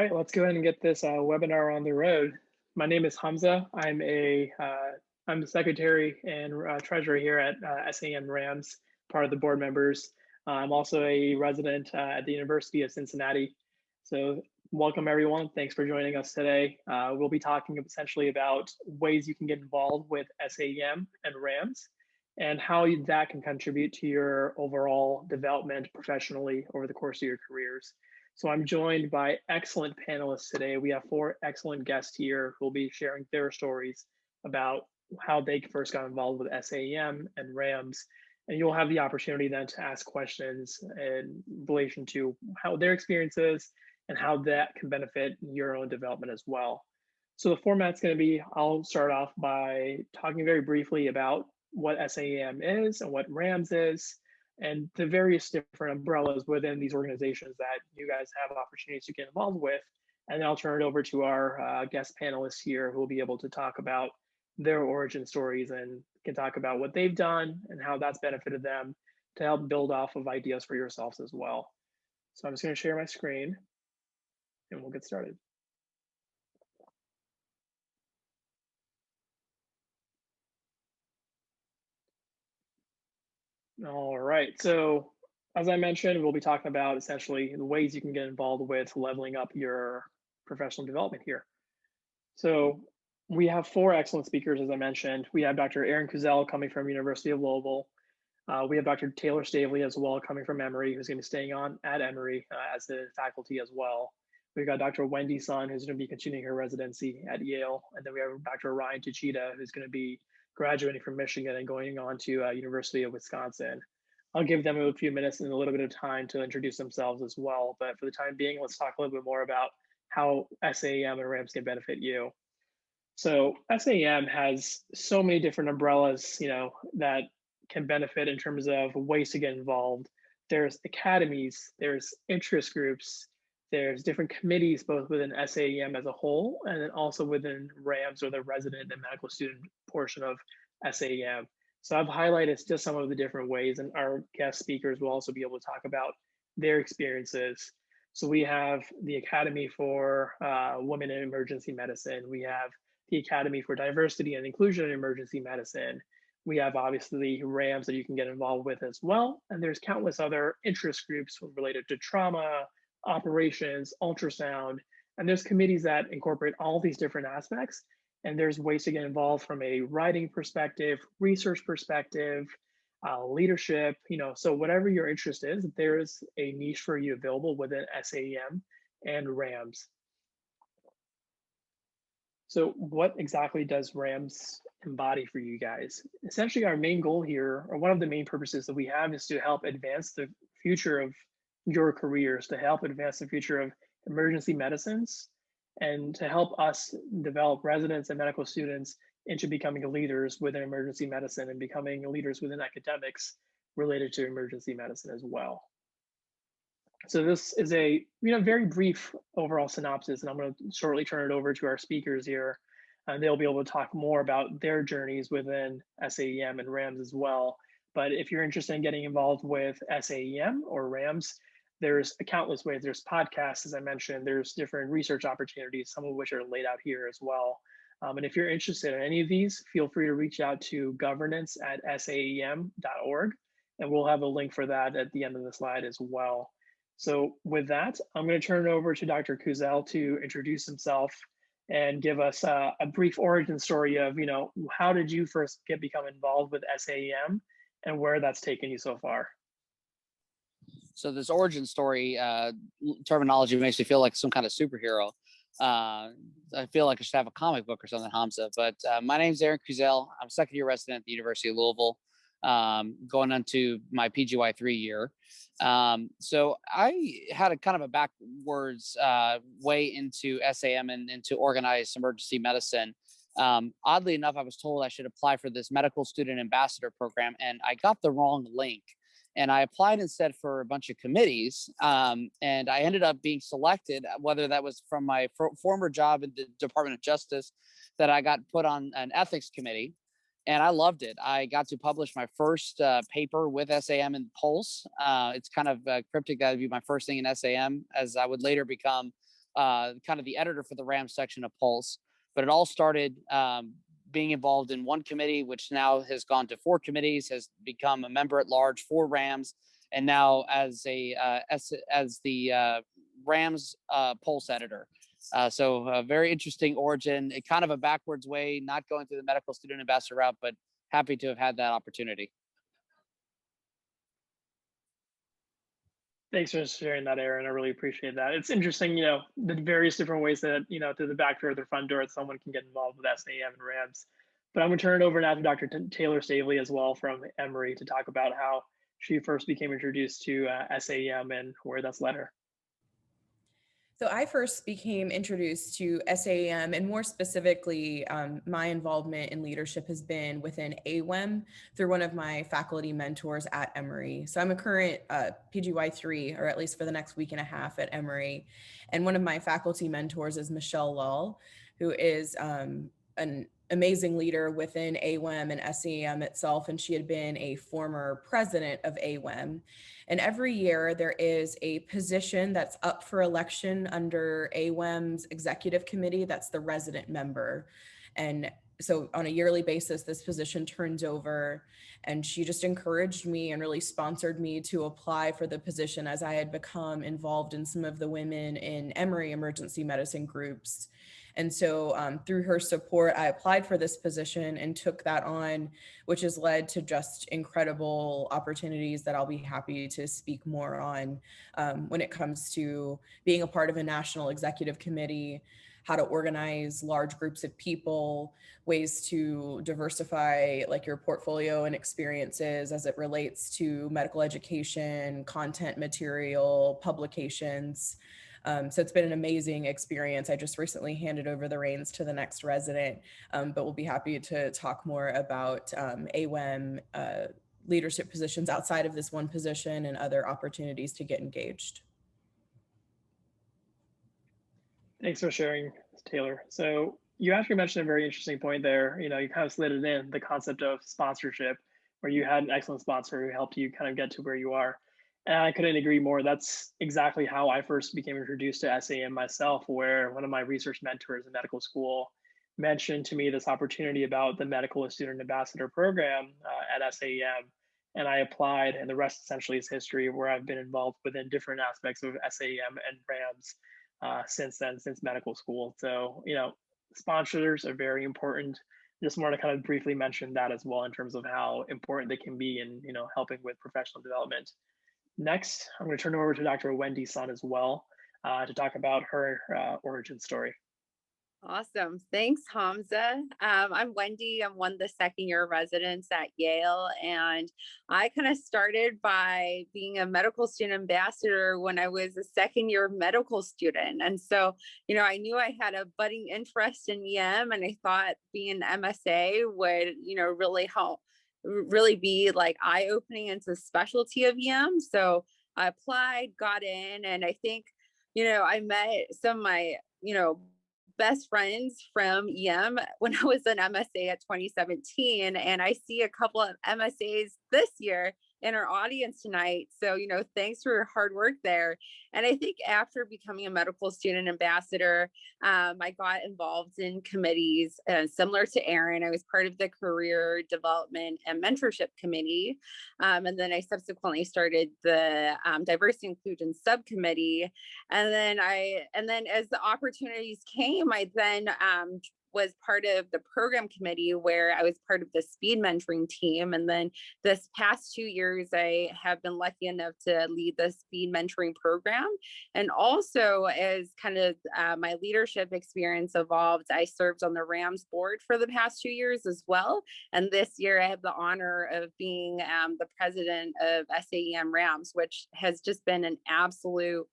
right, let's go ahead and get this webinar on the road. My name is Hamza. I'm the secretary and treasurer here at SAEM-RAMS, part of the board members. I'm also a resident at the University of Cincinnati. So welcome everyone. Thanks for joining us today. We'll be talking essentially about ways you can get involved with SAEM and RAMS and how that can contribute to your overall development professionally over the course of your careers. So I'm joined by excellent panelists today. We have 4 excellent guests here who will be sharing their stories about how they first got involved with SAEM and RAMS. And you'll have the opportunity then to ask questions in relation to how their experience is and how that can benefit your own development as well. So the format's going to be, I'll start off by talking very briefly about what SAEM is and what RAMS is, and the various different umbrellas within these organizations that you guys have opportunities to get involved with. And then I'll turn it over to our guest panelists here who will be able to talk about their origin stories and can talk about what they've done and how that's benefited them to help build off of ideas for yourselves as well. So I'm just going to share my screen and we'll get started. All right, so as I mentioned, we'll be talking about essentially the ways you can get involved with leveling up your professional development here. So we have 4 excellent speakers, as I mentioned. We have Dr. Aaron Kuzel coming from University of Louisville. We have Dr. Taylor Stavely as well coming from Emory, who's going to be staying on at Emory as the faculty as well. We've got Dr. Wendy Sun, who's going to be continuing her residency at Yale. And then we have Dr. Ryan Tsuchida, who's going to be graduating from Michigan and going on to University of Wisconsin. I'll give them a few minutes and a little bit of time to introduce themselves as well. But for the time being, let's talk a little bit more about how SAEM and RAMS can benefit you. So SAEM has so many different umbrellas, that can benefit in terms of ways to get involved. There's academies, there's interest groups, there's different committees, both within SAEM as a whole, and then also within RAMS, or the resident and medical student portion of SAEM. So I've highlighted just some of the different ways, and our guest speakers will also be able to talk about their experiences. So we have the Academy for Women in Emergency Medicine. We have the Academy for Diversity and Inclusion in Emergency Medicine. We have obviously RAMS that you can get involved with as well. And there's countless other interest groups related to trauma, operations, ultrasound, and there's committees that incorporate all these different aspects. And there's ways to get involved from a writing perspective, research perspective, leadership, so whatever your interest is, there is a niche for you available within SAEM and RAMS. So what exactly does RAMS embody for you guys? Essentially, our main goal here, or one of the main purposes that we have, is to help advance the future of your careers, to help advance the future of emergency medicines, and to help us develop residents and medical students into becoming leaders within emergency medicine and becoming leaders within academics related to emergency medicine as well. So this is a very brief overall synopsis, and I'm going to shortly turn it over to our speakers here, and they'll be able to talk more about their journeys within SAEM and RAMS as well. But if you're interested in getting involved with SAEM or RAMS, there's countless ways. There's podcasts, as I mentioned. There's different research opportunities, some of which are laid out here as well. And if you're interested in any of these, feel free to reach out to governance@saem.org, and we'll have a link for that at the end of the slide as well. So with that, I'm going to turn it over to Dr. Kuzel to introduce himself and give us a brief origin story of, how did you first become involved with SAEM and where that's taken you so far? So this origin story terminology makes me feel like some kind of superhero. I feel like I should have a comic book or something, Hamza. But my name's Aaron Kuzel. I'm a second year resident at the University of Louisville, going into my PGY3 year. So I had a kind of a backwards way into SAM and into organized emergency medicine. Oddly enough, I was told I should apply for this medical student ambassador program, and I got the wrong link. And I applied instead for a bunch of committees, and I ended up being selected, whether that was from my former job in the Department of Justice, that I got put on an ethics committee. And I loved it. I got to publish my first paper with SAM in Pulse. It's kind of cryptic that would be my first thing in SAM, as I would later become kind of the editor for the RAMS section of Pulse. But it all started being involved in one committee, which now has gone to 4 committees, has become a member at large for RAMS, and now as the RAMS Pulse editor. So a very interesting origin, a kind of a backwards way, not going through the medical student ambassador route, but happy to have had that opportunity. Thanks for sharing that, Aaron. I really appreciate that. It's interesting, the various different ways that, through the back door or the front door, someone can get involved with SAEM and RAMS. But I'm going to turn it over now to Dr. Taylor Stavely as well from Emory to talk about how she first became introduced to SAEM and where that's led her. So I first became introduced to SAEM, and more specifically, my involvement in leadership has been within AWEM through one of my faculty mentors at Emory. So I'm a current PGY3, or at least for the next week and a half at Emory. And one of my faculty mentors is Michelle Lull, who is an amazing leader within AWEM and SAEM itself, and she had been a former president of AWEM. And every year there is a position that's up for election under AWEM's executive committee. That's the resident member. And so on a yearly basis, this position turns over, and she just encouraged me and really sponsored me to apply for the position as I had become involved in some of the women in Emory emergency medicine groups. And so through her support, I applied for this position and took that on, which has led to just incredible opportunities that I'll be happy to speak more on when it comes to being a part of a national executive committee, how to organize large groups of people, ways to diversify like your portfolio and experiences as it relates to medical education, content material, publications. So it's been an amazing experience. I just recently handed over the reins to the next resident, but we'll be happy to talk more about AWEM leadership positions outside of this one position and other opportunities to get engaged. Thanks for sharing, Taylor. So you actually mentioned a very interesting point there. You kind of slid it in, the concept of sponsorship, where you had an excellent sponsor who helped you kind of get to where you are. And I couldn't agree more. That's exactly how I first became introduced to SAEM myself, where one of my research mentors in medical school mentioned to me this opportunity about the medical student ambassador program at SAEM. And I applied, and the rest essentially is history, where I've been involved within different aspects of SAEM and RAMS since then, since medical school. So, sponsors are very important. Just want to kind of briefly mention that as well in terms of how important they can be in, helping with professional development. Next, I'm going to turn it over to Dr. Wendy Sun as well to talk about her origin story. Awesome. Thanks, Hamza. I'm Wendy. I'm one of the second-year residents at Yale, and I kind of started by being a medical student ambassador when I was a second-year medical student. And so, I knew I had a budding interest in EM, and I thought being an MSA would, really help, really be like eye-opening into the specialty of EM. So I applied, got in, and I think, I met some of my, best friends from EM when I was an MSA at 2017. And I see a couple of MSAs this year in our audience tonight. So, thanks for your hard work there. And I think after becoming a medical student ambassador, I got involved in committees similar to Aaron. I was part of the career development and mentorship committee. And then I subsequently started the diversity inclusion subcommittee. And then as the opportunities came, I then was part of the program committee where I was part of the speed mentoring team. And then this past 2 years, I have been lucky enough to lead the speed mentoring program. And also as kind of my leadership experience evolved, I served on the RAMS board for the past 2 years as well. And this year I have the honor of being the president of SAEM-RAMS, which has just been an absolute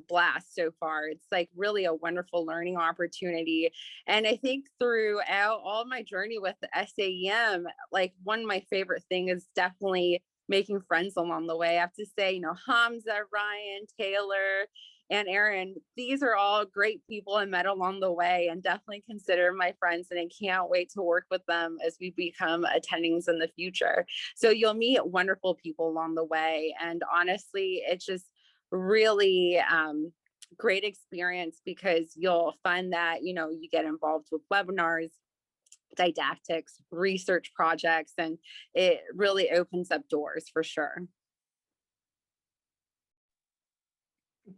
blast so far. It's like really a wonderful learning opportunity. And I think throughout all my journey with the SAEM, like one of my favorite things is definitely making friends along the way. I have to say, Hamza, Ryan, Taylor, and Aaron, these are all great people I met along the way and definitely consider my friends. And I can't wait to work with them as we become attendings in the future. So you'll meet wonderful people along the way. And honestly, it's just really great experience because you'll find that, you know, you get involved with webinars, didactics, research projects, and it really opens up doors for sure.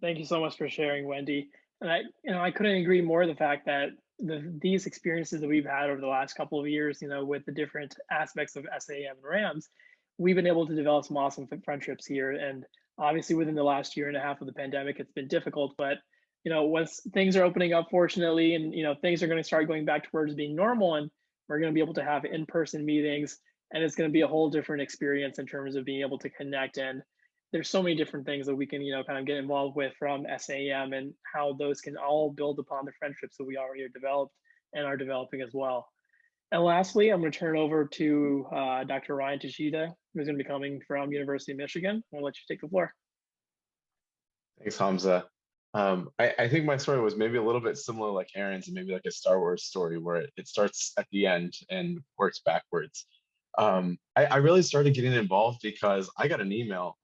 Thank you so much for sharing, Wendy. And I couldn't agree more the fact that these experiences that we've had over the last couple of years, with the different aspects of SAEM and RAMS, we've been able to develop some awesome friendships here. And obviously within the last year and a half of the pandemic, it's been difficult, but once things are opening up, fortunately, and things are going to start going back towards being normal, and we're going to be able to have in-person meetings, and it's going to be a whole different experience in terms of being able to connect. And there's so many different things that we can kind of get involved with from SAEM, and how those can all build upon the friendships that we already have developed and are developing as well. And lastly, I'm going to turn over to Dr. Ryan Tsuchida, who's going to be coming from University of Michigan. I'll let you take the floor. Thanks, Hamza. I think my story was maybe a little bit similar like Aaron's, and maybe like a Star Wars story where it starts at the end and works backwards. I really started getting involved because I got an email.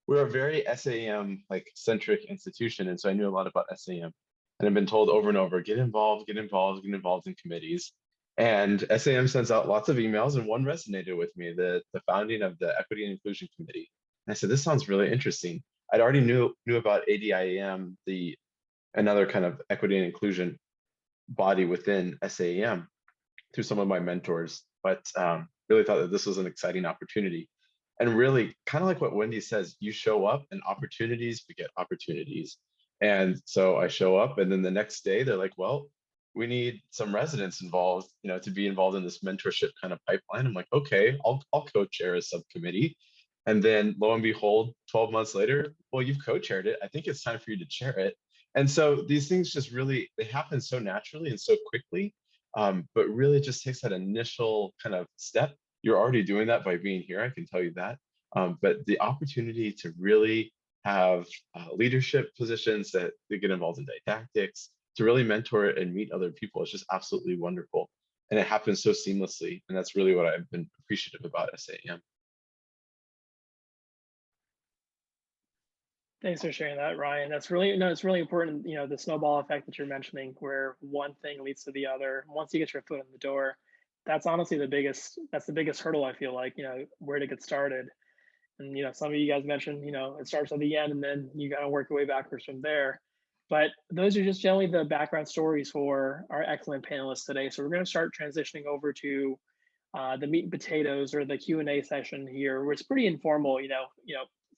We're a very SAEM like centric institution, and so I knew a lot about SAEM, and I've been told over and over, get involved in committees. And SAEM sends out lots of emails, and one resonated with me, the founding of the Equity and Inclusion Committee. And I said, this sounds really interesting. I'd already knew about ADIAM, another kind of equity and inclusion body within SAEM through some of my mentors, but really thought that this was an exciting opportunity. And really, kind of like what Wendy says, you show up and opportunities beget opportunities. And so I show up, and then the next day they're like, well, we need some residents involved, to be involved in this mentorship kind of pipeline. I'm like, okay, I'll co-chair a subcommittee. And then lo and behold, 12 months later, well, you've co-chaired it. I think it's time for you to chair it. And so these things just really, they happen so naturally and so quickly, but really it just takes that initial kind of step. You're already doing that by being here, I can tell you that. But the opportunity to really have leadership positions that they get involved in didactics, to really mentor and meet other people is just absolutely wonderful. And it happens so seamlessly. And that's really what I've been appreciative about SAEM. Thanks for sharing that, Ryan. That's really, it's really important, the snowball effect that you're mentioning, where one thing leads to the other. Once you get your foot in the door, that's honestly the biggest hurdle, I feel like, where to get started. And, some of you guys mentioned, it starts at the end and then you got to work your way backwards from there. But those are just generally the background stories for our excellent panelists today. So we're going to start transitioning over to the meat and potatoes, or the Q&A session here, where it's pretty informal.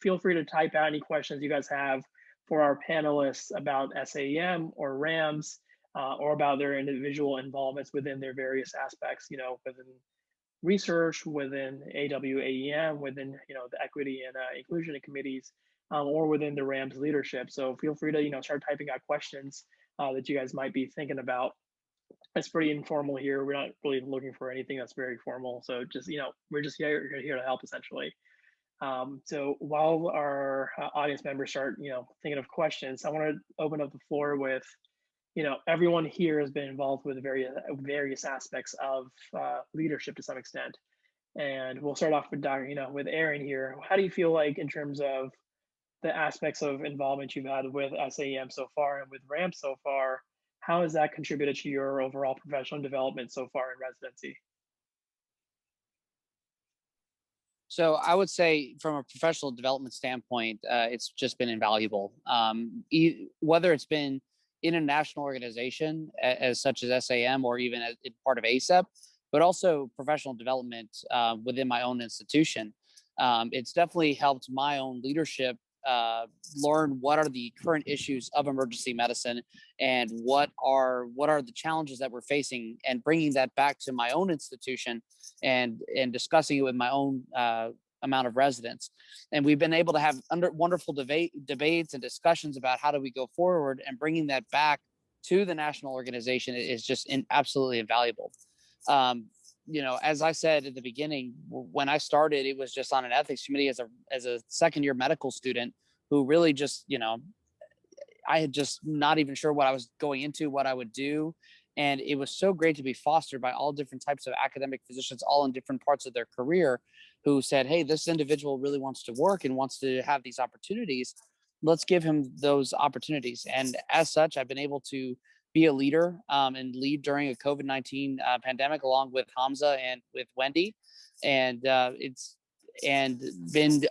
Feel free to type out any questions you guys have for our panelists about SAEM or RAMS, or about their individual involvements within their various aspects, within research, within AWAEM, within the equity and inclusion committees, or within the RAMS leadership. So feel free to start typing out questions that you guys might be thinking about. It's pretty informal here. We're not really looking for anything that's very formal. So just we're just here to help, essentially. So while our audience members start thinking of questions, I want to open up the floor with everyone here has been involved with various aspects of leadership to some extent. And we'll start off with with Aaron here. How do you feel like, in terms of the aspects of involvement you've had with SAEM so far and with RAMS so far, how has that contributed to your overall professional development so far in residency? So I would say, from a professional development standpoint, it's just been invaluable. Whether it's been in a national organization as such as SAEM, or even as part of ACEP, but also professional development within my own institution. It's definitely helped my own leadership learn what are the current issues of emergency medicine, and what are the challenges that we're facing, and bringing that back to my own institution and discussing it with my own amount of residents. And we've been able to have wonderful debates and discussions about how do we go forward, and bringing that back to the national organization is just absolutely invaluable. As I said at the beginning, when I started, it was just on an ethics committee as a second year medical student, who really just, I had just not even sure what I was going into, what I would do. And it was so great to be fostered by all different types of academic physicians, all in different parts of their career, who said, hey, this individual really wants to work and wants to have these opportunities. let's give him those opportunities. And as such, I've been able to be a leader and lead during a COVID-19 pandemic, along with Hamza and with Wendy. And it's been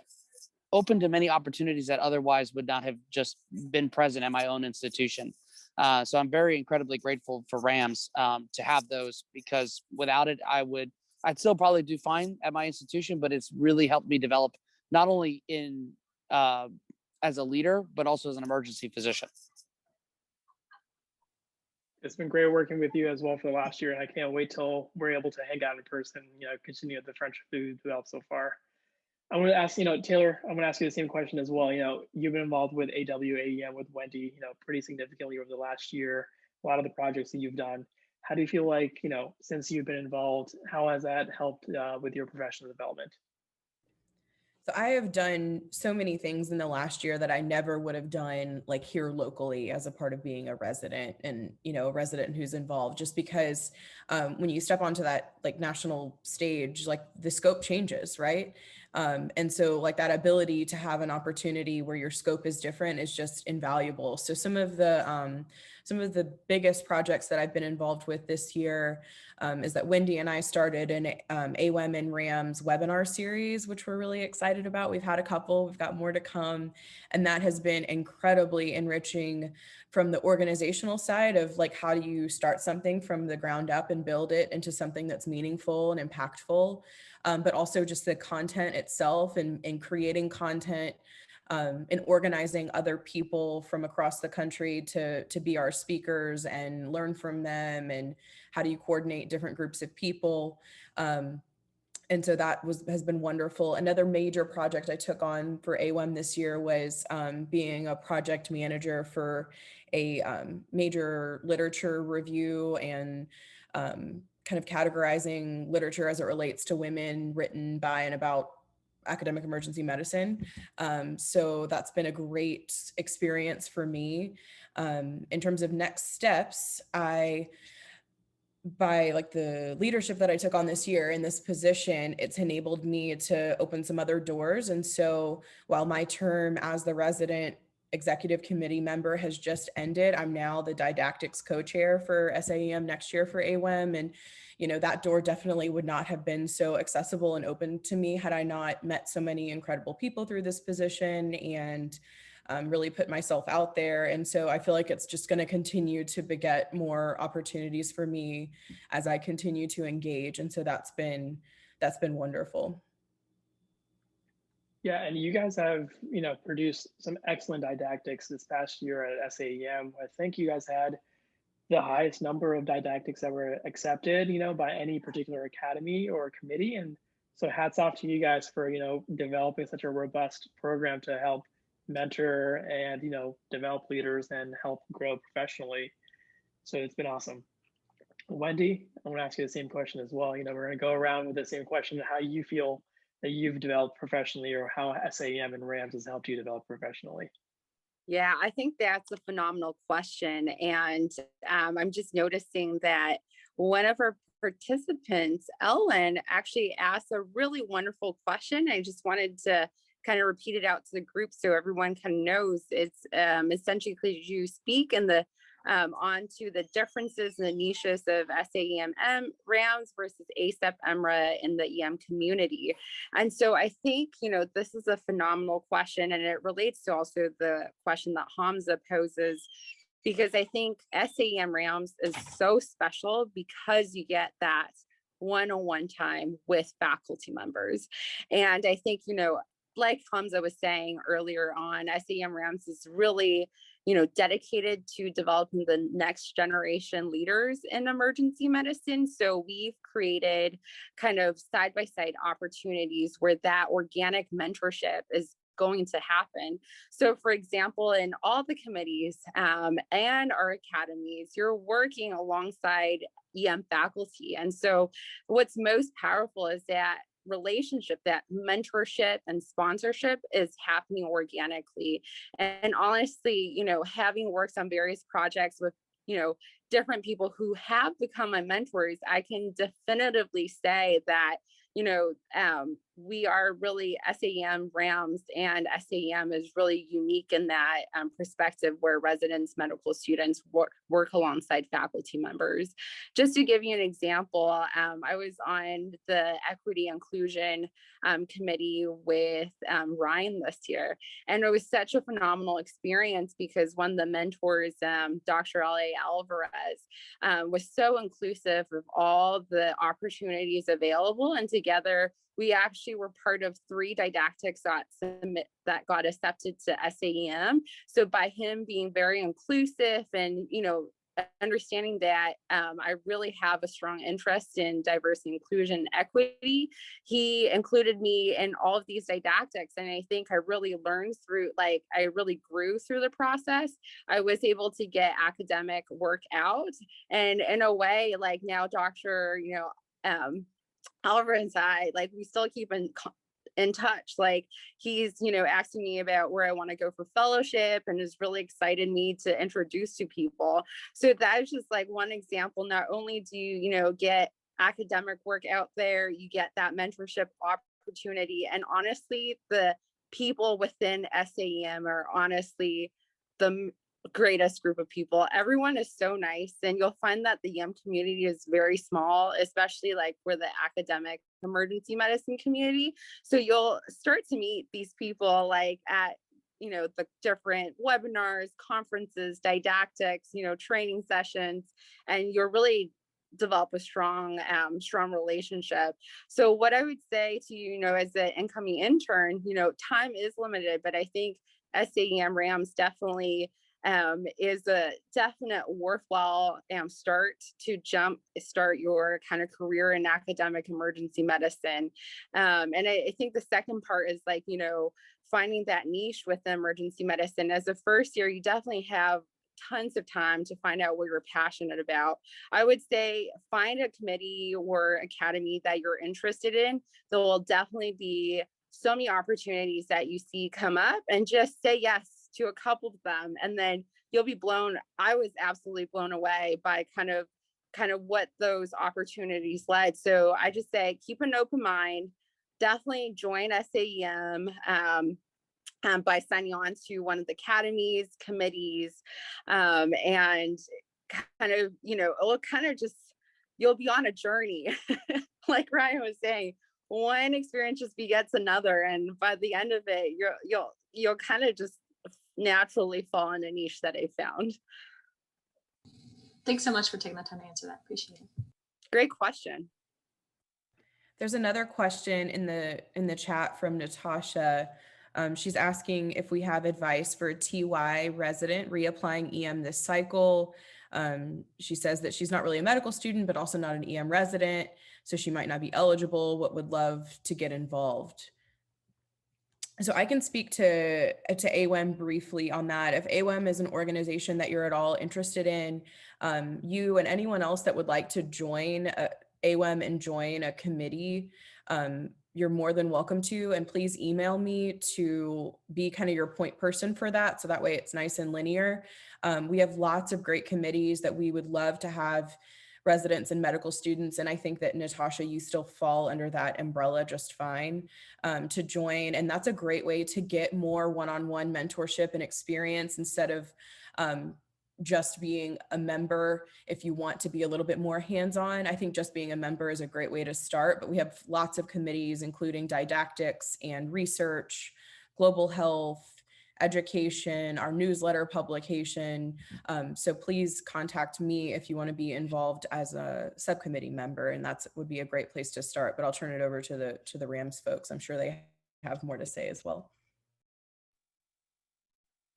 open to many opportunities that otherwise would not have just been present at my own institution. So I'm very incredibly grateful for RAMS to have those, because without it, I'd still probably do fine at my institution, but it's really helped me develop not only in as a leader, but also as an emergency physician. It's been great working with you as well for the last year, and I can't wait till we're able to hang out in person, continue the friendship that we've developed so far. I want to ask, Taylor, I'm going to ask you the same question as well. You've been involved with AWAEM with Wendy, pretty significantly over the last year, a lot of the projects that you've done. How do you feel like, since you've been involved, how has that helped with your professional development? So I have done so many things in the last year that I never would have done like here locally as a part of being a resident and, a resident who's involved, just because when you step onto that like national stage, like the scope changes, right? And so like that ability to have an opportunity where your scope is different is just invaluable. So some of the biggest projects that I've been involved with this year is that Wendy and I started an SAEM and RAMS webinar series, which we're really excited about. We've had a couple, we've got more to come. And that has been incredibly enriching from the organizational side of like, how do you start something from the ground up and build it into something that's meaningful and impactful, but also just the content itself and creating content and organizing other people from across the country to be our speakers and learn from them, and how do you coordinate different groups of people. And so that has been wonderful. Another major project I took on for AWEM this year was being a project manager for a major literature review and kind of categorizing literature as it relates to women written by and about academic emergency medicine. So that's been a great experience for me. In terms of next steps, by like the leadership that I took on this year in this position, it's enabled me to open some other doors. And so while my term as the resident executive committee member has just ended, I'm now the didactics co-chair for SAEM next year for AWEM. And that door definitely would not have been so accessible and open to me had I not met so many incredible people through this position and really put myself out there. And so I feel like it's just going to continue to beget more opportunities for me as I continue to engage. And so that's been wonderful. Yeah, and you guys have, produced some excellent didactics this past year at SAEM. I think you guys had the highest number of didactics that were accepted, by any particular academy or committee. And so hats off to you guys for, developing such a robust program to help mentor and, develop leaders and help grow professionally. So it's been awesome. Wendy, I want to ask you the same question as well. We're going to go around with the same question, how you feel that you've developed professionally, or how SAEM and RAMS has helped you develop professionally. Yeah, I think that's a phenomenal question. And I'm just noticing that one of our participants, Ellen, actually asked a really wonderful question. I just wanted to kind of repeat it out to the group so everyone kind of knows. It's essentially, could you speak in the onto the differences and the niches of SAEM-RAMS versus ACEP-EMRA in the EM community? And so I think, this is a phenomenal question, and it relates to also the question that Hamza poses, because I think SAEM-RAMS is so special because you get that one-on-one time with faculty members. And I think, like Hamza was saying earlier on, SAEM-RAMS is really, dedicated to developing the next generation leaders in emergency medicine. So we've created kind of side-by-side opportunities where that organic mentorship is going to happen. So for example, in all the committees and our academies, you're working alongside EM faculty. And so what's most powerful is that relationship, that mentorship and sponsorship is happening organically. And honestly, having worked on various projects with, different people who have become my mentors, I can definitively say that, we are really SAEM, RAMS, and SAEM is really unique in that perspective where residents, medical students work alongside faculty members. Just to give you an example, I was on the Equity Inclusion committee with Ryan this year, and it was such a phenomenal experience because one of the mentors, Dr. L.A. Alvarez, was so inclusive of all the opportunities available, and together we actually were part of 3 didactics that got accepted to SAEM. So by him being very inclusive and, you know, understanding that I really have a strong interest in diversity, inclusion, and equity, he included me in all of these didactics. And I think I really learned through, like, I really grew through the process. I was able to get academic work out. And in a way, like now Dr. Oliver and I, like, we still keep in touch. Like, he's, you know, asking me about where I want to go for fellowship and has really excited me to introduce to people. So that is just like one example. Not only do you, you know, get academic work out there, you get that mentorship opportunity. And honestly, the people within SAEM are honestly the greatest group of people. Everyone is so nice, and you'll find that the YAM community is very small, especially like for the academic emergency medicine community. So you'll start to meet these people like at, you know, the different webinars, conferences, didactics, you know, training sessions, and you'll really develop a strong relationship. So what I would say to you, you know, as an incoming intern, you know, time is limited, but I think SAEM-RAMS definitely is a definite worthwhile start to start your kind of career in academic emergency medicine. And I think the second part is, like, you know, finding that niche within emergency medicine. As a first year, you definitely have tons of time to find out what you're passionate about. I would say find a committee or academy that you're interested in. There will definitely be so many opportunities that you see come up, and just say yes to a couple of them, and then you'll be blown. I was absolutely blown away by kind of what those opportunities led. So I just say keep an open mind. Definitely join SAEM by signing on to one of the academies, committees, and kind of, you know, it'll kind of just, you'll be on a journey. Like Ryan was saying, one experience just begets another, and by the end of it, you'll kind of just naturally fall in a niche that I found. Thanks so much for taking the time to answer that. Appreciate it. Great question. There's another question in the chat from Natasha. She's asking if we have advice for a TY resident reapplying EM this cycle. She says that she's not really a medical student, but also not an EM resident, so she might not be eligible. What would love to get involved? So I can speak to AWEM briefly on that. If AWEM is an organization that you're at all interested in, you and anyone else that would like to join AWEM and join a committee, you're more than welcome to, and please email me to be kind of your point person for that. So that way it's nice and linear. We have lots of great committees that we would love to have residents and medical students. And I think that Natasha, you still fall under that umbrella just fine to join. And that's a great way to get more one-on-one mentorship and experience instead of just being a member. If you want to be a little bit more hands-on, I think just being a member is a great way to start, but we have lots of committees, including didactics and research, global health, education, our newsletter publication. So please contact me if you want to be involved as a subcommittee member, and that would be a great place to start. But I'll turn it over to the RAMS folks. I'm sure they have more to say as well.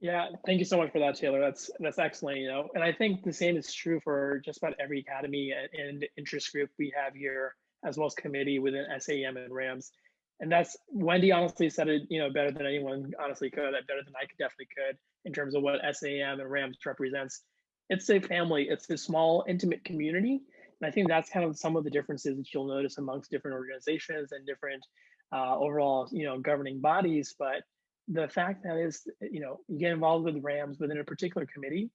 Yeah, thank you so much for that, Taylor. That's excellent. You know, and I think the same is true for just about every academy and interest group we have here, as well as committee within SAEM and RAMS. And that's, Wendy honestly said it, you know, better than anyone honestly could, better than I definitely could, in terms of what SAEM and RAMS represents. It's a family, it's a small, intimate community. And I think that's kind of some of the differences that you'll notice amongst different organizations and different overall, you know, governing bodies. But the fact that is, you know, you get involved with RAMS within a particular committee,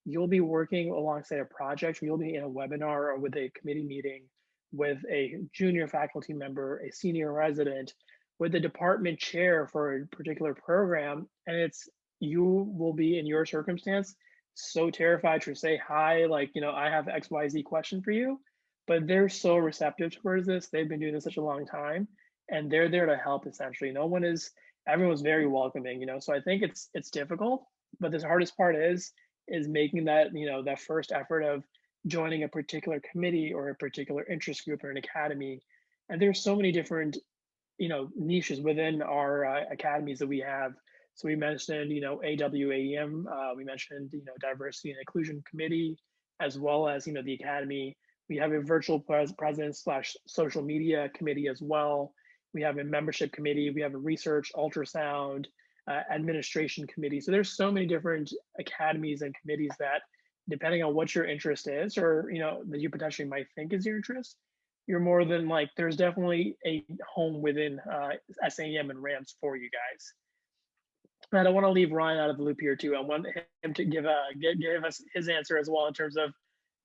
you'll be working alongside a project, you'll be in a webinar or with a committee meeting with a junior faculty member, a senior resident, with the department chair for a particular program, and you will be in your circumstance so terrified to say hi, like, I have XYZ question for you, but they're so receptive towards this. They've been doing this such a long time, and they're there to help essentially. Everyone's very welcoming, so I think it's difficult, but the hardest part is making that, that first effort of joining a particular committee or a particular interest group or an academy. And there's so many different, niches within our academies that we have. So we mentioned, AWAEM, we mentioned, diversity and inclusion committee, as well as, the academy. We have a virtual presence / social media committee as well. We have a membership committee. We have a research, ultrasound, administration committee. So there's so many different academies and committees that, depending on what your interest is, or that you potentially might think is your interest, you're more than there's definitely a home within SAEM and RAMS for you guys. And I want to leave Ryan out of the loop here too. I want him to give us his answer as well, in terms of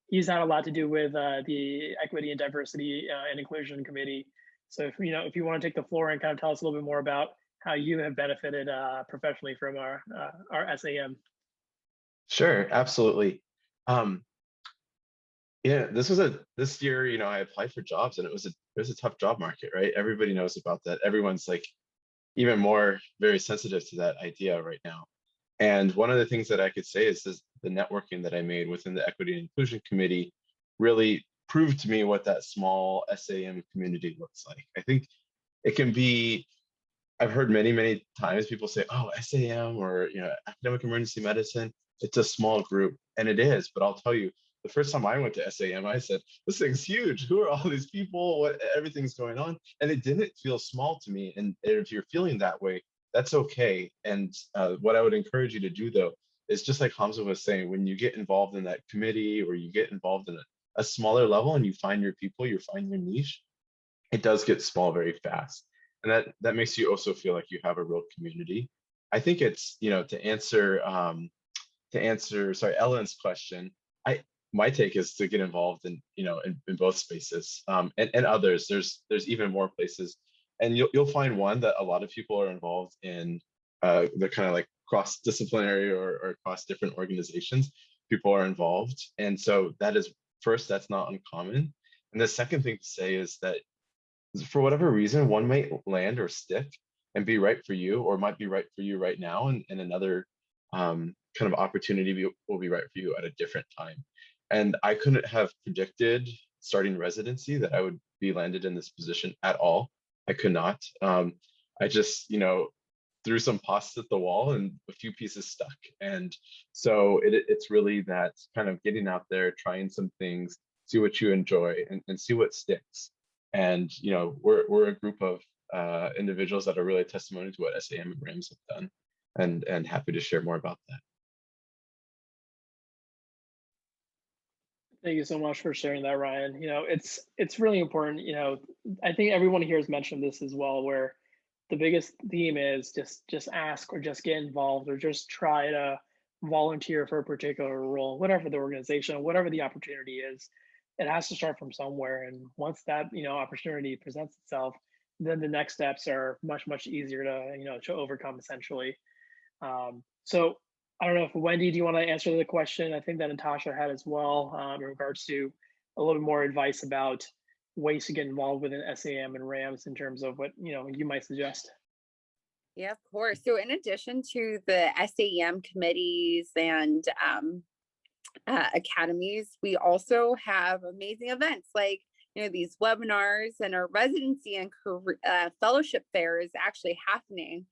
he's had a lot to do with the Equity and Diversity and Inclusion Committee. So if you want to take the floor and kind of tell us a little bit more about how you have benefited professionally from our SAM. Sure, absolutely. Yeah, this year, I applied for jobs, and it was a tough job market, right? Everybody knows about that. Everyone's even more very sensitive to that idea right now. And one of the things that I could say is the networking that I made within the Equity and Inclusion Committee really proved to me what that small SAM community looks like. I think it can be, I've heard many times people say, oh, SAM or academic emergency medicine, it's a small group, and it is. But I'll tell you, the first time I went to SAM, I said, this thing's huge. Who are all these people? Everything's going on. And it didn't feel small to me. And if you're feeling that way, that's okay. And what I would encourage you to do, though, is just like Hamza was saying, when you get involved in that committee, or you get involved in a smaller level and you find your people, you find your niche, it does get small very fast. And that makes you also feel like you have a real community. I think it's, to answer Ellen's question, my take is to get involved in both spaces, and others. There's even more places, and you'll find one that a lot of people are involved in the kind of cross-disciplinary or across different organizations. People are involved, and so that's not uncommon. And the second thing to say is that for whatever reason, one might land or stick and be right for you, or might be right for you right now, and another kind of opportunity will be right for you at a different time. And I couldn't have predicted starting residency that I would be landed in this position at all. I could not. I just, threw some posts at the wall and a few pieces stuck. And so it's really that kind of getting out there, trying some things, see what you enjoy, and see what sticks. And we're a group of individuals that are really testimony to what SAM and RAMS have done, and happy to share more about that. Thank you so much for sharing that, Ryan. It's really important. I think everyone here has mentioned this as well, where the biggest theme is just ask, or just get involved, or just try to volunteer for a particular role, whatever the organization, whatever the opportunity is. It has to start from somewhere, and once that opportunity presents itself, then the next steps are much easier to overcome, essentially. So I don't know if Wendy, do you want to answer the question? I think that Natasha had as well, in regards to a little more advice about ways to get involved within SAM and RAMS in terms of what you might suggest. Yeah, of course. So in addition to the SAM committees and academies, we also have amazing events like these webinars, and our residency and fellowship fair is actually happening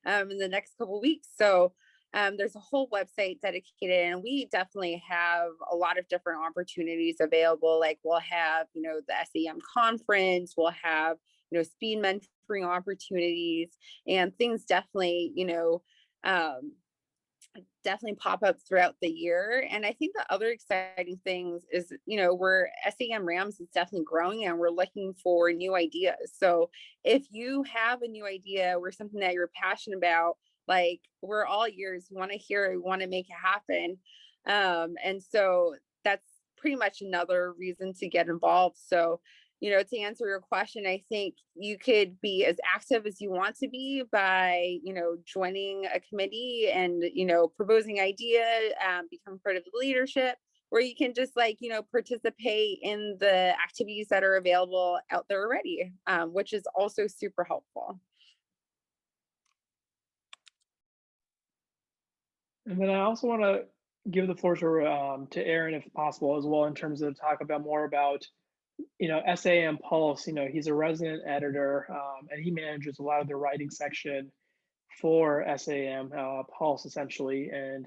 in the next couple of weeks. So there's a whole website dedicated, and we definitely have a lot of different opportunities available. Like we'll have, the SAM conference, we'll have, speed mentoring opportunities, and things definitely, definitely pop up throughout the year. And I think the other exciting things is, we're SAEM-RAMS is definitely growing, and we're looking for new ideas. So if you have a new idea or something that you're passionate about, we're all ears. We want to hear it. We want to make it happen. And so that's pretty much another reason to get involved. So to answer your question, I think you could be as active as you want to be by, joining a committee and, proposing idea, become part of the leadership, or you can just participate in the activities that are available out there already, which is also super helpful. And then I also want to give the floor to Aaron, if possible, as well, in terms of talk about more about, SAM Pulse. He's a resident editor, and he manages a lot of the writing section for SAM Pulse, essentially. And,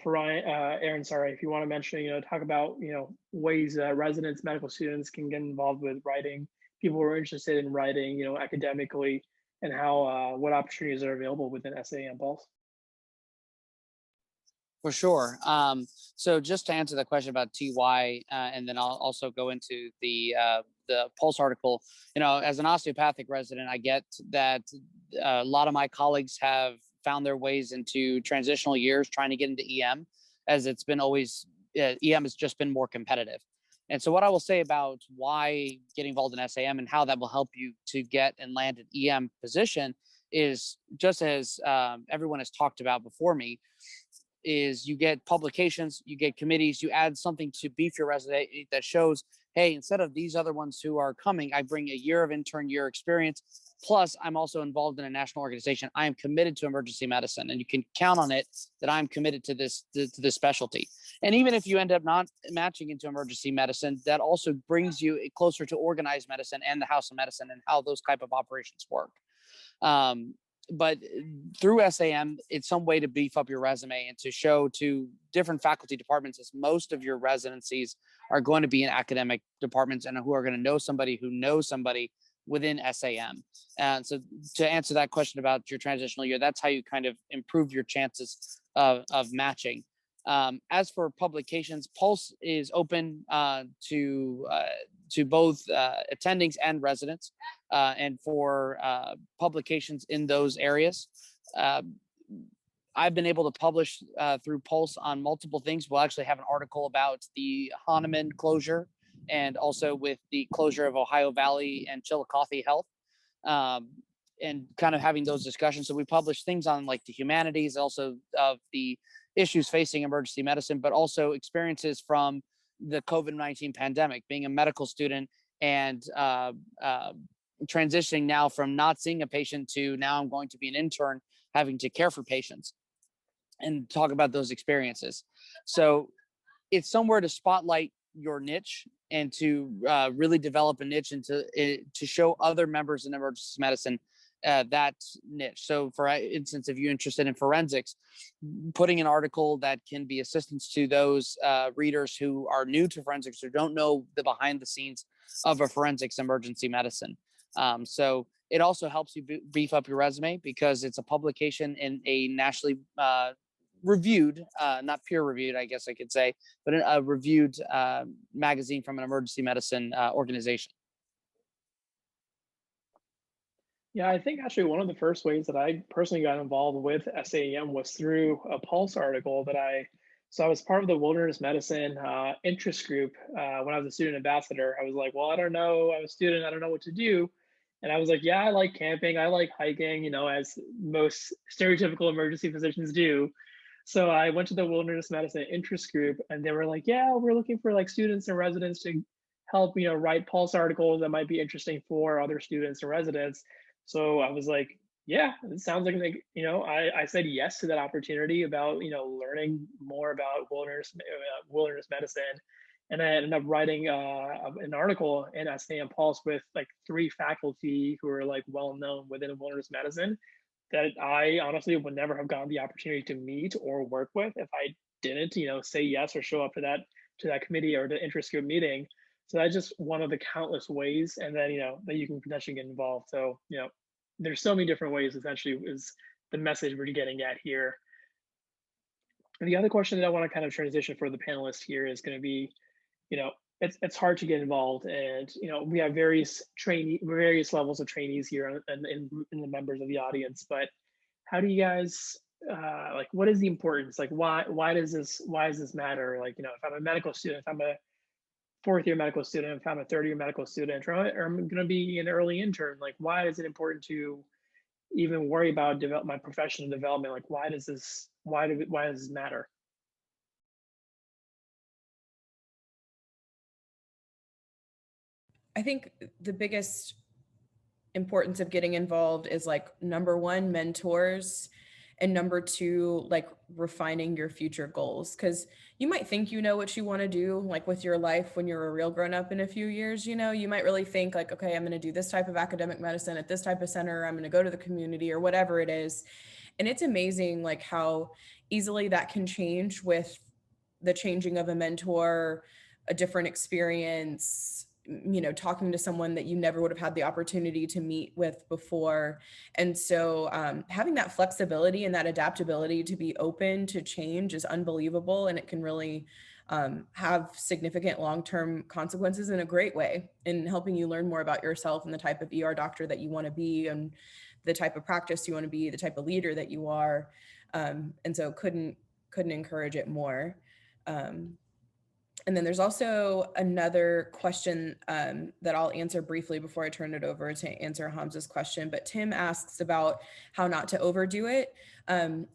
for Aaron, sorry, if you want to mention, talk about, ways residents, medical students can get involved with writing, people who are interested in writing, academically, and how, what opportunities are available within SAM Pulse. For sure. So just to answer the question about TY, and then I'll also go into the Pulse article. As an osteopathic resident, I get that a lot of my colleagues have found their ways into transitional years trying to get into EM, as it's been always, EM has just been more competitive. And so what I will say about why get involved in SAM and how that will help you to get and land an EM position is, just as everyone has talked about before me, is you get publications, you get committees, you add something to beef your resume that shows, hey, instead of these other ones who are coming, I bring a year of intern year experience. Plus, I'm also involved in a national organization. I am committed to emergency medicine, and you can count on it that I'm committed to this specialty. And even if you end up not matching into emergency medicine, that also brings you closer to organized medicine and the House of Medicine and how those type of operations work. But through SAM, it's some way to beef up your resume and to show to different faculty departments, as most of your residencies are going to be in academic departments and who are going to know somebody who knows somebody within SAM. And so to answer that question about your transitional year, that's how you kind of improve your chances of matching. As for publications, Pulse is open to both attendings and residents, and for publications in those areas. I've been able to publish through Pulse on multiple things. We'll actually have an article about the Hahnemann closure, and also with the closure of Ohio Valley and Chillicothe Health, and kind of having those discussions. So we publish things on like the humanities, also of the issues facing emergency medicine, but also experiences from the COVID-19 pandemic, being a medical student and transitioning now from not seeing a patient to now I'm going to be an intern having to care for patients, and talk about those experiences. So it's somewhere to spotlight your niche and to really develop a niche and to show other members in emergency medicine that niche. So for instance, if you're interested in forensics, putting an article that can be assistance to those readers who are new to forensics or don't know the behind the scenes of a forensics emergency medicine. So it also helps you beef up your resume because it's a publication in a nationally reviewed, not peer reviewed, I guess I could say, but a reviewed magazine from an emergency medicine organization. Yeah, I think actually one of the first ways that I personally got involved with SAEM was through a Pulse article so I was part of the wilderness medicine interest group when I was a student ambassador. I was like, well, I don't know, I'm a student, I don't know what to do. And I was like, yeah, I like camping, I like hiking, as most stereotypical emergency physicians do. So I went to the wilderness medicine interest group, and they were like, yeah, we're looking for like students and residents to help, write Pulse articles that might be interesting for other students and residents. So I was like, yeah, it sounds like, I said yes to that opportunity about, learning more about wilderness medicine. And I ended up writing an article in SAM Pulse with like 3 faculty who are like well-known within wilderness medicine that I honestly would never have gotten the opportunity to meet or work with if I didn't, say yes or show up to that committee or the interest group meeting. So that's just one of the countless ways, and then that you can potentially get involved. So there's so many different ways. Essentially, is the message we're getting at here. And the other question that I want to kind of transition for the panelists here is going to be, it's hard to get involved, and we have various levels of trainees here and in the members of the audience. But how do you guys like? What is the importance? Like, why does this matter? Like, if I'm a medical student, if I'm a fourth year medical student, if I'm a third year medical student, or I'm going to be an early intern, like why is it important to even worry about my professional development? Like why does this matter? I think the biggest importance of getting involved is like number one, mentors, and number two, like refining your future goals. Because you might think you know what you want to do, like with your life when you're a real grown up in a few years, you know, you might really think like, okay, I'm going to do this type of academic medicine at this type of center, I'm going to go to the community or whatever it is. And it's amazing like how easily that can change with the changing of a mentor, a different experience, you know, talking to someone that you never would have had the opportunity to meet with before. And so having that flexibility and that adaptability to be open to change is unbelievable. And it can really have significant long-term consequences in a great way in helping you learn more about yourself and the type of ER doctor that you want to be and the type of practice you want to be, the type of leader that you are. And so couldn't encourage it more. And then there's also another question that I'll answer briefly before I turn it over to answer Hamza's question. But Tim asks about how not to overdo it.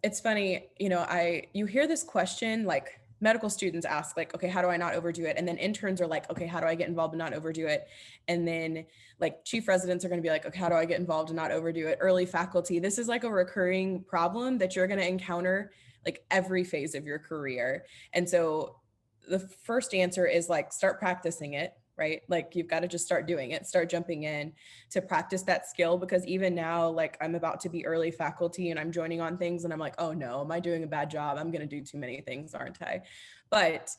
It's funny, you know, you hear this question, like medical students ask, like, okay, how do I not overdo it? And then interns are like, okay, how do I get involved and not overdo it? And then like chief residents are going to be like, okay, how do I get involved and not overdo it? Early faculty, this is like a recurring problem that you're going to encounter like every phase of your career. And so the first answer is like, start practicing it, right? Like you've got to just start doing it, start jumping in to practice that skill. Because even now, like I'm about to be early faculty and I'm joining on things and I'm like, oh no, am I doing a bad job? I'm going to do too many things, aren't I? But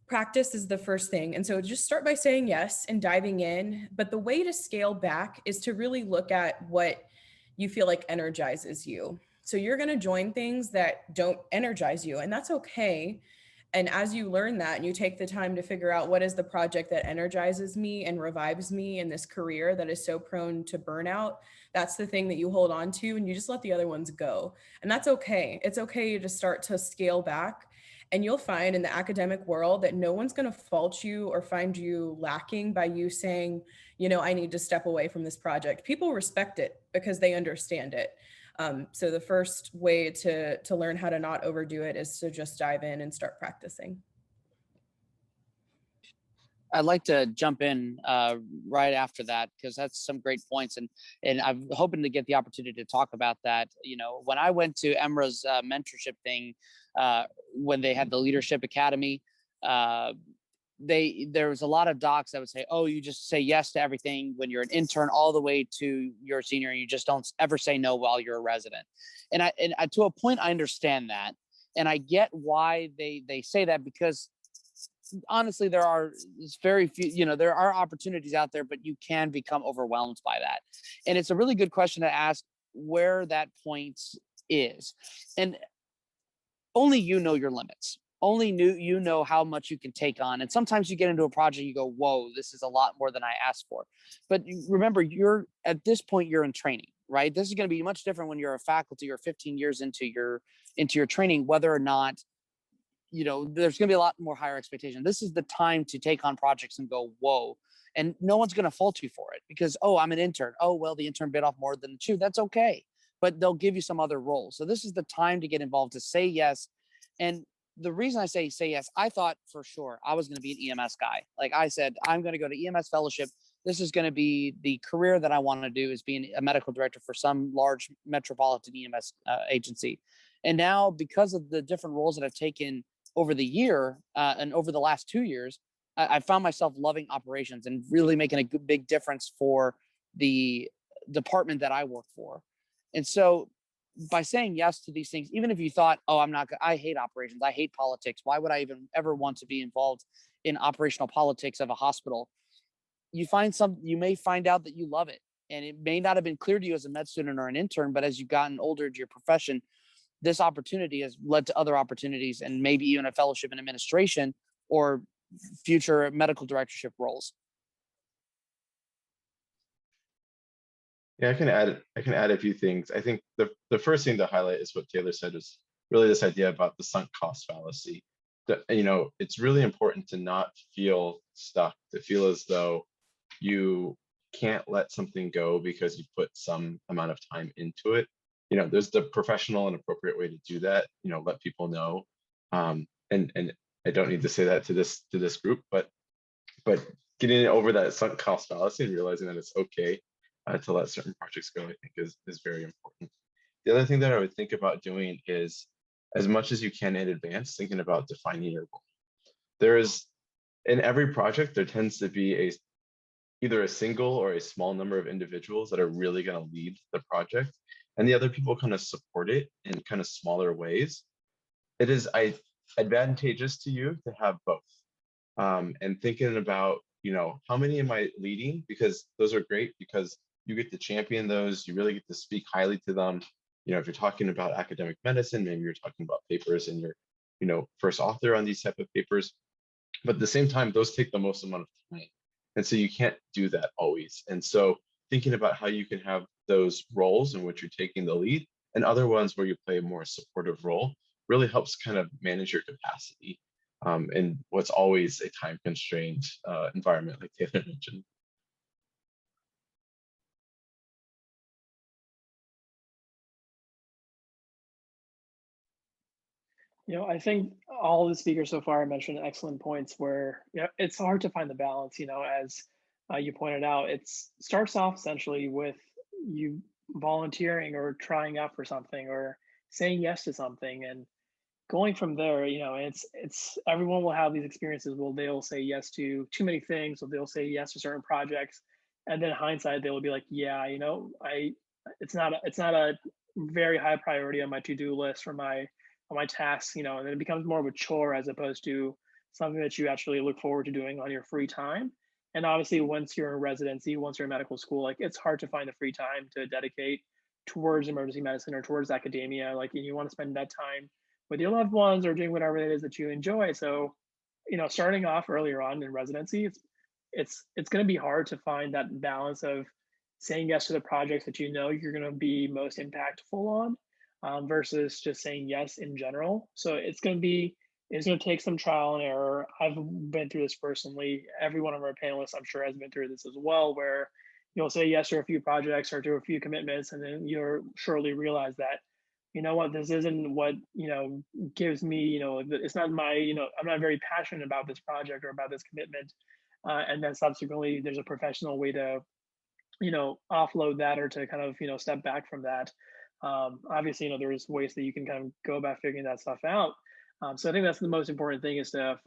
practice is the first thing. And so just start by saying yes and diving in. But the way to scale back is to really look at what you feel like energizes you. So you're going to join things that don't energize you, and that's okay. And as you learn that and you take the time to figure out what is the project that energizes me and revives me in this career that is so prone to burnout, that's the thing that you hold on to, and you just let the other ones go. And that's okay. It's okay to start to scale back. And you'll find in the academic world that no one's going to fault you or find you lacking by you saying, you know, I need to step away from this project. People respect it because they understand it. So the first way to learn how to not overdo it is to just dive in and start practicing. I'd like to jump in right after that because that's some great points, and I'm hoping to get the opportunity to talk about that. You know, when I went to EMRA's mentorship thing, when they had the Leadership Academy, there was a lot of docs that would say, oh, you just say yes to everything when you're an intern all the way to your senior, and you just don't ever say no while you're a resident. And I to a point, I understand that, and I get why they say that, because honestly, there are very few, you know, there are opportunities out there, but you can become overwhelmed by that. And it's a really good question to ask where that point is. And only you know your limits. Only you know how much you can take on. And sometimes you get into a project, you go, whoa, this is a lot more than I asked for. But remember, you're at this point, you're in training, right? This is going to be much different when you're a faculty or 15 years into your training, whether or not, you know, there's going to be a lot more higher expectation. This is the time to take on projects and go, whoa. And no one's going to fault you for it because, oh, I'm an intern. Oh, well, the intern bit off more than the chew. That's okay. But they'll give you some other roles. So this is the time to get involved, to say yes. And the reason I say yes, I thought for sure I was going to be an EMS guy. Like I said, I'm going to go to EMS fellowship. This is going to be the career that I want to do, is being a medical director for some large metropolitan EMS agency. And now, because of the different roles that I've taken over the year and over the last 2 years, I found myself loving operations and really making a big difference for the department that I work for. And so by saying yes to these things, even if you thought, oh, I hate operations, I hate politics, why would I even ever want to be involved in operational politics of a hospital? You may find out that you love it. And it may not have been clear to you as a med student or an intern, but as you've gotten older to your profession, this opportunity has led to other opportunities and maybe even a fellowship in administration or future medical directorship roles. Yeah, I can add a few things. I think the first thing to highlight is what Taylor said, is really this idea about the sunk cost fallacy. it's really important to not feel stuck, to feel as though you can't let something go because you put some amount of time into it. There's the professional and appropriate way to do that. Let people know. And I don't need to say that to this group, but getting over that sunk cost fallacy and realizing that it's okay to let certain projects go, I think is very important. The other thing that I would think about doing is, as much as you can in advance, thinking about defining your role. There is, in every project, there tends to be either a single or a small number of individuals that are really going to lead the project, and the other people kind of support it in kind of smaller ways. It is advantageous to you to have both. And thinking about, how many am I leading? Because those are great, because you get to champion those, you really get to speak highly to them. If you're talking about academic medicine, maybe you're talking about papers and you're, first author on these type of papers. But at the same time, those take the most amount of time. And so you can't do that always. And so thinking about how you can have those roles in which you're taking the lead and other ones where you play a more supportive role really helps kind of manage your capacity in what's always a time constrained environment, like Taylor mentioned. I think all the speakers so far mentioned excellent points where it's hard to find the balance. As you pointed out, it starts off essentially with you volunteering or trying out for something or saying yes to something, and going from there. It's everyone will have these experiences where they'll say yes to too many things, or they'll say yes to certain projects, and then hindsight they'll be like, yeah, it's not a very high priority on my to-do list for my tasks, and then it becomes more of a chore as opposed to something that you actually look forward to doing on your free time. And obviously, once you're in residency, once you're in medical school, like it's hard to find the free time to dedicate towards emergency medicine or towards academia. Like, and you want to spend that time with your loved ones or doing whatever it is that you enjoy. So, starting off earlier on in residency, it's going to be hard to find that balance of saying yes to the projects that you're going to be most impactful on, versus just saying yes in general. So it's going to take some trial and error. I've been through this personally. Every one of our panelists, I'm sure, has been through this as well, where you'll say yes to a few projects or to a few commitments, and then you'll surely realize that, this isn't what, gives me, it's not my, I'm not very passionate about this project or about this commitment. And then subsequently, there's a professional way to, offload that or to kind of, step back from that. Obviously, there's ways that you can kind of go about figuring that stuff out. So I think that's the most important thing, is to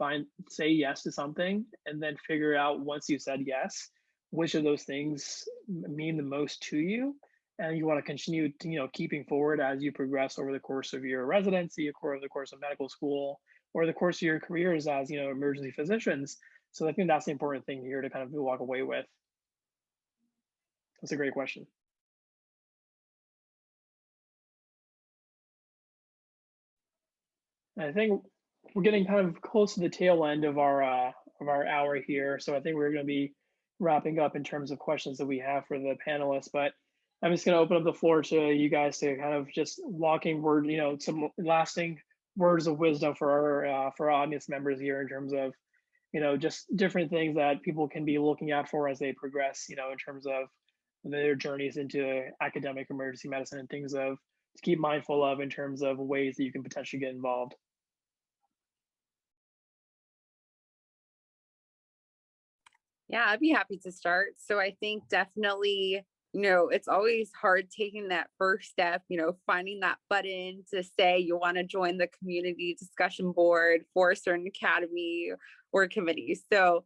say yes to something, and then figure out, once you said yes, which of those things mean the most to you. And you want to continue, keeping forward as you progress over the course of your residency, over the course of medical school, or the course of your careers as, emergency physicians. So I think that's the important thing here to kind of walk away with. That's a great question. I think we're getting kind of close to the tail end of our hour here. So I think we're going to be wrapping up in terms of questions that we have for the panelists, but I'm just going to open up the floor to you guys to kind of just some lasting words of wisdom for our audience members here, in terms of, just different things that people can be looking out for as they progress, in terms of their journeys into academic emergency medicine, and things to keep mindful of in terms of ways that you can potentially get involved. Yeah, I'd be happy to start. So I think definitely, it's always hard taking that first step, finding that button to say you want to join the community discussion board for a certain academy or committee. So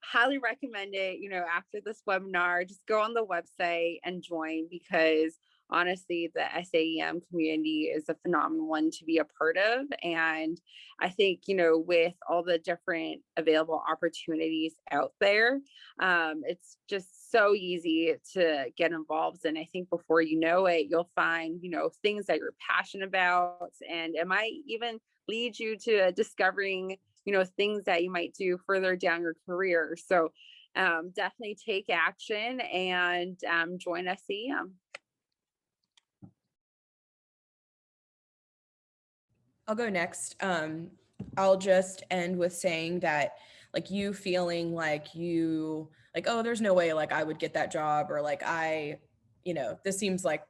highly recommend it. After this webinar, just go on the website and join, because honestly, the SAEM community is a phenomenal one to be a part of. And I think, with all the different available opportunities out there, it's just so easy to get involved. And I think before you know it, you'll find, things that you're passionate about, and it might even lead you to discovering, things that you might do further down your career. So definitely take action and join SAEM. I'll go next. I'll just end with saying that like you feeling like you like, oh, there's no way like I would get that job, or like this seems like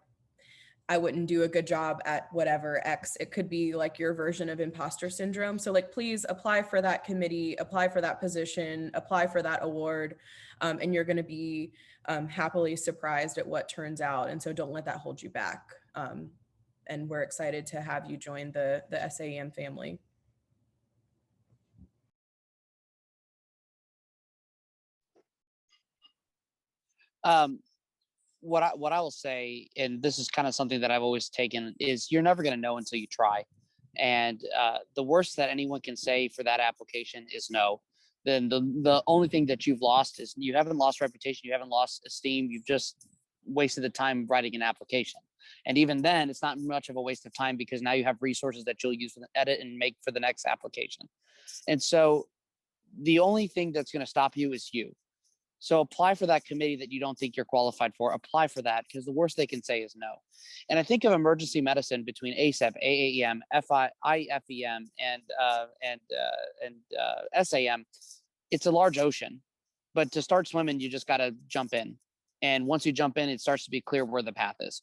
I wouldn't do a good job at whatever X. It could be like your version of imposter syndrome. So like, please apply for that committee, apply for that position, apply for that award, and you're going to be happily surprised at what turns out. And so don't let that hold you back. And we're excited to have you join the SAEM family. What I will say, and this is kind of something that I've always taken, is you're never going to know until you try. And the worst that anyone can say for that application is no. Then the only thing that you've lost is you haven't lost reputation, you haven't lost esteem, you've just wasted the time writing an application. And even then, it's not much of a waste of time because now you have resources that you'll use to edit and make for the next application. And so the only thing that's going to stop you is you. So apply for that committee that you don't think you're qualified for. Apply for that, because the worst they can say is no. And I think of emergency medicine between ACEP, AAEM, IFEM, and SAM. It's a large ocean, but to start swimming, you just got to jump in. And once you jump in, it starts to be clear where the path is.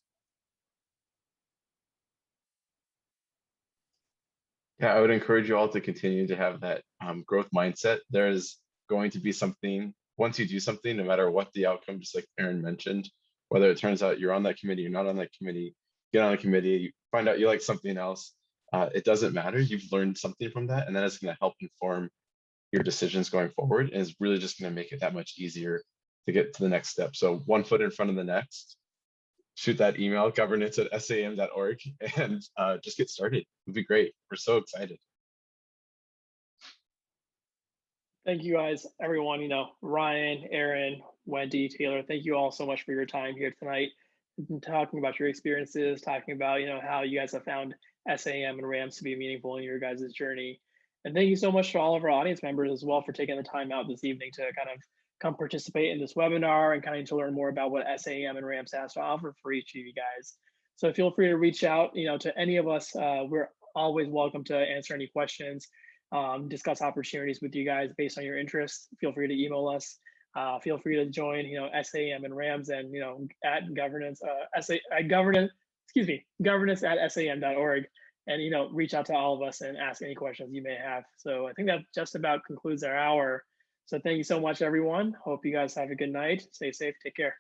Yeah, I would encourage you all to continue to have that growth mindset. There's going to be something, once you do something, no matter what the outcome, just like Aaron mentioned, whether it turns out you're on that committee, you're not on that committee, get on a committee, you find out you like something else, it doesn't matter. You've learned something from that, and that is going to help inform your decisions going forward, and is really just going to make it that much easier to get to the next step. So one foot in front of the next. Shoot that email, governance@sam.org, and just get started. It'd be great. We're so excited. Thank you guys, everyone, Ryan, Aaron, Wendy, Taylor, thank you all so much for your time here tonight, talking about your experiences, talking about, how you guys have found SAEM and RAMS to be meaningful in your guys' journey. And thank you so much to all of our audience members as well for taking the time out this evening to kind of come participate in this webinar and kind of to learn more about what SAEM and RAMS has to offer for each of you guys. So feel free to reach out, to any of us. We're always welcome to answer any questions, discuss opportunities with you guys based on your interests. Feel free to email us. Feel free to join, SAEM and RAMS, and at governance, governance@sam.org, and reach out to all of us and ask any questions you may have. So I think that just about concludes our hour. So thank you so much, everyone. Hope you guys have a good night. Stay safe. Take care.